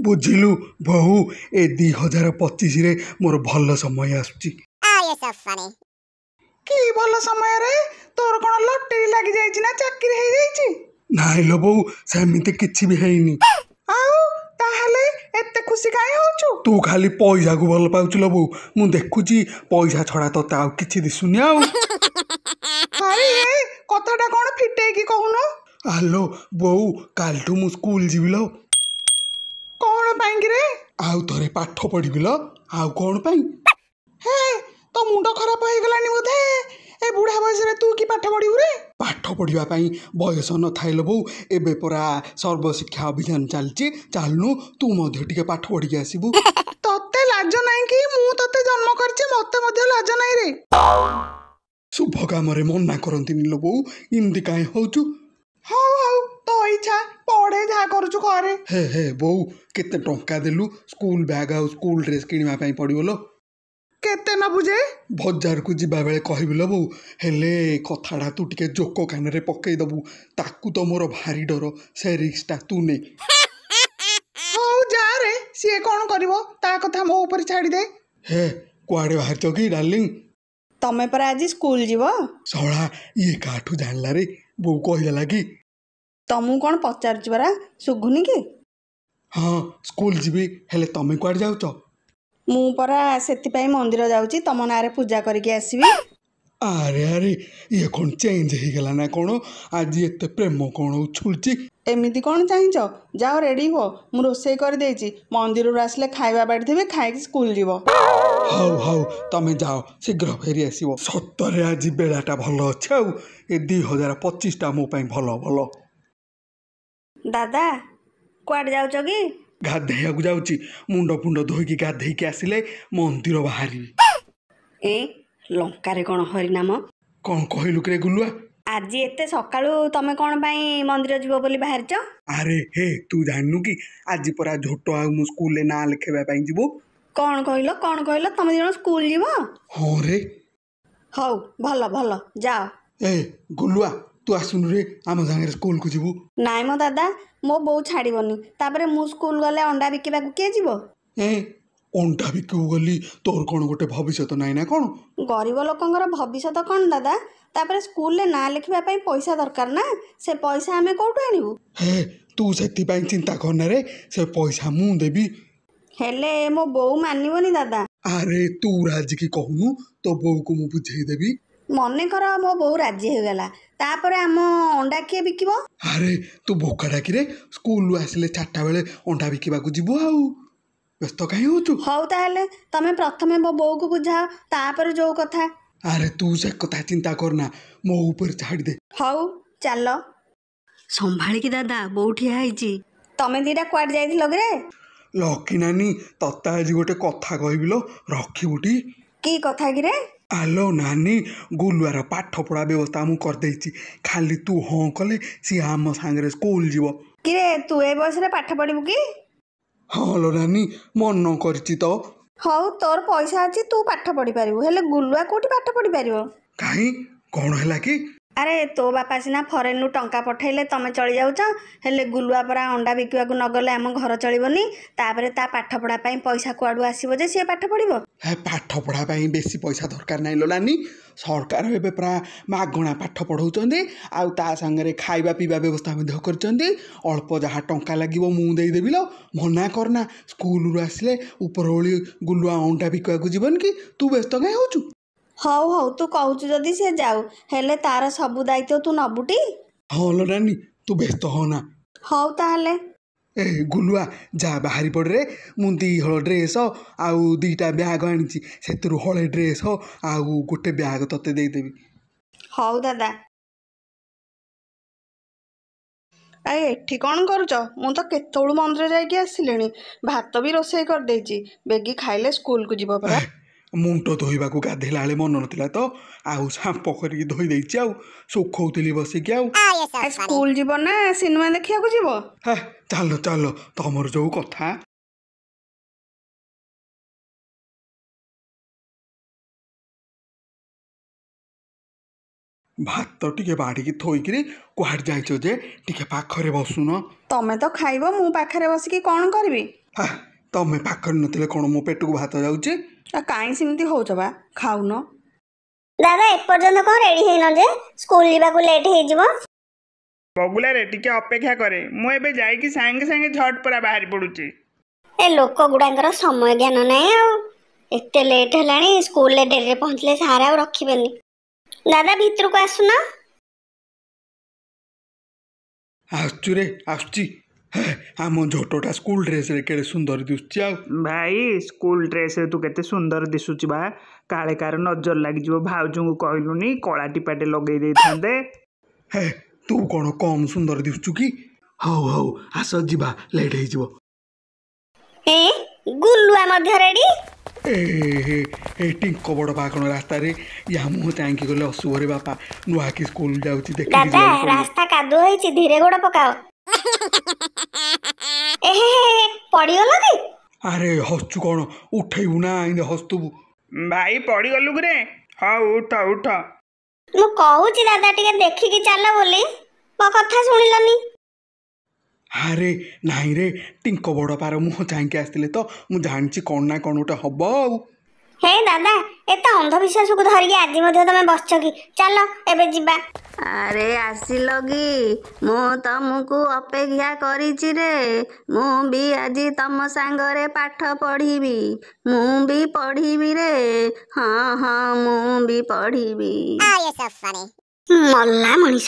बुझिलु बहु ए 2025 रे मोर भल समय आसुची। कि भल समय रे तोर कोन लॉटरी लागी जाईची ना चाकरी हे जाईची? नाइ लो बहु सेमिति किछि भी हेइनी। आउ ताहले एते खुशी काहे होचु? तू खाली पैसा को भल पाउछु लो बहु मु देखुची पैसा छडा तो आउ किछि दिसुनी आउ। अरे ए कथाटा कोन फिटे की कहूनो? आलो बहु कालठू मु स्कूल जीविलो। कोन पाइंगी रे? आउ थरे पाठ पढिबिलो। आउ कोन पाई? हे तो मुंड खराब हो गलानी बोधे ए बुढ़ा बयस रे तू की पाठ पढिबु रे? पाठ पढ़िया पाई बयस न थाइलो बहु एबे परा सर्वशिक्षा अभियान चलची चालनु तू मध्य टिके पाठ पढ़ी आसीबु। तते लाज नाही कि मु तते जन्म करछि मते मध्य लाज नाही रे। शुभ काम रे मना करंतिनि लो बहु इमदी काहे होचु? हाउ हाउ तो इच्छा पढ़े जा करछु करे। हे बहु केते टंका देलु स्कूल बैग आ स्कूल ड्रेस किनिवा पाई पड़िबोलो? केते न बुझे? बजार को जिबा बेले कहबिलो बहु हेले कथाडा तू टिके जोको कान रे पकई दबु ताकू तो मोर भारी डर से रिक्सटा तू ने। हाउ जा रे सिए कोन करबो ता कथा मो ऊपर छाड़ी दे। हे कुआडे बाहर चकी डार्लिंग? तमे पर आज स्कूल जीवो? सळा ये काठू जानला रे बहु कहिला लागी। तमु कोन पचारछु बरा सुगुनी के? हाँ स्कूल जीवी हेले तमे कुआडे जाउचो? मु परा सेति पई मंदिर जाउची तम नारे पूजा करके आसीबी। अरे अरे ये कौन चेंज हो गला ना कौन आज एते प्रेम कौन उछुलची? एमिति कौन चाहिंच जाओ रेडी हो मु रोसई कर देची मंदिर रो आसले खाइबा बाड़ी देबे खाइक स्कूल जीवो। हाउ हाउ तमे जाओ शीघ्र फेरी आसीबो। सत्तरे आज बेलाटा भलो अछि आउ ए 2025 टा मो पई भलो भलो। दादा कुआड जाउछ की? गाधेयाକୁ जाउची मुंड फुंड धोइकी गाधेइकी आसिले मंदिर बाहरी। ए लंकारे कोन हरिनाम कोन कहिलु के गुलुआ? आज एते सकाळू तमे कोन पई मंदिर जीवो बोली बाहरच? अरे हे तू जाननु की आज परा झोटो आ मु स्कूल ले ना लिखेबा पई जीवो। कोन कहिलो तमे जण स्कूल जीवो? हां रे। हौ भलो भलो जाओ। ए गुलुआ तू आसुनु रे आम संगे स्कूल को जीवु। नाइ मो दादा मो बो छाड़ीबनी तापरे मु स्कूल गले अंडा बिकिबा को के जीवो? ए अंडा बिकु गली तोर कोन गोटे भविष्य नाइ ना कोन? गरीब लोकंगर भविष्य कोन दादा तापरे स्कूल ले ना लिखिबा पई पैसा दरकार ना से पैसा हमें कोठु आनिबु? हे तू सेति पई चिंता करना रे से पैसा मु देबी। हेले मो बो मानिबोनी दादा। अरे तू राजी की कहनु तो बो को मु बुझेई देबी। मने कर मो बो राजी हो गला तापरे हम अंडा के बिकिबो? अरे तू भोका डाकी रे स्कूल आसिले 4टा बेले अंडा बिकिबा को जीवो आउ व्यस्त काहे होतु? हौ ताहले तमे प्रथमे मो बो को बुझाओ तापरे जो कथा। अरे तू से कथा चिंता करना मो ऊपर छाड़ दे। हौ चलो संभाली की दादा बो ठिया आइची। तमे दीटा क्वाड जाइथिलो रे? लकी नानी तत्ता आज गोटे कथा कहबिलो रखिबुटी। की कथा की रे? आलो नानी गुलुआर पाठ पढ़ा व्यवस्था मु कर देछि खाली तू हाँ कले सी आम सांगरे स्कूल जीवो। कि रे तू ए बयस रे पाठ पढ़िबु की? हाँ लो नानी मन करछि तो। हौ तोर पैसा अछि तू पाठ पढ़ी पारिबु हेले गुलुआ कोठी पाठ पढ़ी पारिबो? काई कोन हैला की? अरे तो बापा सिना फरेन नु टंका पठाइले तमे चली जाउछ हेले गुलुआ परा अंडा बिकिवा को नगले हम घर चलिबनी तापरे ता पाठ पढ़ा पई पैसा कुआडू आसीबो जे से पाठ पढ़िबो? हे पाठ पढ़ा पई बेसी पैसा दरकार नै लो नानी सरकार एबे परा मागणा पाठ पढ़ौचंदी आउ ता संगे खाइबा पीबा व्यवस्था मध्ये करचंदी अल्प जहा टंका लागिबो मु देई देबी लो मना करना स्कूल रु आसिले उपरओळी गुलुआ अंडा बिकिवा को जीवन की तू व्यस्त काहे होचु? हौ तू कहूचु जदी से जाऊ हेले तार सब दायित्व तू नबुटी? हाँ लो नानी तू व्यस्त हो ना। हौ ताहले ए गुलुआ जा बाहरी पड़ रे मु 2 हल ड्रेस आउ 2टा बैग आनी से हले ड्रेस आउ गोटे बैग तते दे देबी। हौ दादा। आए एठी कौन करुच? मु तो केतोळु मंदिर जाइके आसिलेनी भात भी रोसई कर देची बेगी खाइले स्कूल को जीवो परा। मुंड धोइबा को गाधेला बेले मन नथिला तो आउ सांप करी धोई देछि आउ सुखौतली बसिकी आउ स्कूल जीवो ना सिनेमा देखिया को जीवो? हे चलो चलो तमर जो कथा। भात टिके बाड़ीकी थोइकी कुआड़ जाइछ जे टिके पाखरे बसुन। तमे तो खाइबो मु पाखरे बसिकी कौन करबी? ହା ତମେ ପାଖରେ ନଥିଲେ କ'ଣ ମୋ ପେଟକୁ ଭାତ ଯାଉଛି? କାହିଁ ସେମିତି ହଉଛ ବା, ଖାଉନ? ଦାଦା ଏପର୍ଯ୍ୟନ୍ତ କ'ଣ ରେଡି ହେଇନ ଯେ? ସ୍କୁଲ ଯିବାକୁ ଲେଟ୍ ହେଇଯିବ। ବଗୁଲାରେ ଟିକେ ଅପେକ୍ଷା କରେ, ମୁଁ ଏବେ ଯାଇକି ସାଙ୍ଗେ ସାଙ୍ଗେ ଝଟ୍ ପରା ବାହାରି ପଡୁଛି। ଏ ଲୋକ ଗୁଡାଙ୍କର ସମୟ ଜ୍ଞାନ ନାହିଁ ଆଉ। ଏତେ ଲେଟ୍ ହେଲାଣି, ସ୍କୁଲରେ ଡେରିରେ ପହଞ୍ଚିଲେ ସାର୍ ଆଉ ରଖିବେନି। ଦାଦା ଭିତରକୁ ଆସୁନ। ଆସୁଛୁ ରେ ଆସୁଛି। ଆମ ଝୋଟଟା ସ୍କୁଲ ଡ୍ରେସରେ କେଡ଼େ ସୁନ୍ଦର ଦିଶୁଛି। ଆଉ ଭାଇ ସ୍କୁଲ ଡ୍ରେସରେ ତୁ କେତେ ସୁନ୍ଦର ଦିଶୁଛୁ ବା। କାଳେ କାର ନଜର ଲାଗିଯିବ, ଭାଉଜଙ୍କୁ କହିଲୁନି କଳା ଟିପାଟେ ଲଗେଇ ଦେଇଥାନ୍ତେ। ହେ ତୁ କ'ଣ କମ୍ ସୁନ୍ଦର ଦିଶୁଛୁ କି? ହଉ ହଉ ଆସ ଯିବା, ଲେଟ୍ ହେଇଯିବ। ଗୁଲୁଆ ମଧ୍ୟ ରେଡି। ଏ ଟିଙ୍କ ବଡ଼ ପାଖଣ ରାସ୍ତାରେ ୟା ମୁହଁ ଚାହିଁକି ଗଲେ ଅଶୁଭରେ ବାପା। ନୂଆକି ସ୍କୁଲ ଯାଉଛି ଦାଦା ରାସ୍ତା କାଦୁଅ ହେଇଛି, ଧୀରେ ଗୋଡ଼ ପକାଅ। ପଡ଼ିଗଲ କି? ଆରେ ହସୁଛୁ କ'ଣ? ଉଠେଇବୁ ନା ଏମିତି ହସୁଥିବୁ? ଭାଇ ପଡ଼ିଗଲୁ କିରେ? ହଉ ଉଠ ଉଠ। ମୁଁ କହୁଛି ଦାଦା ଟିକେ ଦେଖିକି ଚାଲ ବୋଲି, ମୋ କଥା ଶୁଣିଲନି। ଆରେ ନାଇଁ ରେ, ଟିଙ୍କ ବଡ଼ ପାର ମୁହଁ ଚାହିଁକି ଆସିଥିଲେ ତ, ମୁଁ ଜାଣିଛି କ'ଣ ନା କ'ଣ ଗୋଟେ ହବ। ଆଉ ହେ ଦାଦା, ଏତେ ଅନ୍ଧବିଶ୍ୱାସକୁ ଧରିକି ଆଜି ମଧ୍ୟ ତମେ ବସିଛ କି? ଚାଲ ଏବେ ଯିବା। ଆରେ ଆସିଲ କି? ମୁଁ ତମକୁ ଅପେକ୍ଷା କରିଛି ରେ। ମୁଁ ବି ଆଜି ତମ ସାଙ୍ଗରେ ପାଠ ପଢ଼ିବି। ମୁଁ ବି ପଢ଼ିବି ରେ। ହଁ ହଁ ମୁଁ ବି ପଢ଼ିବି। ମଲା ମଣିଷ।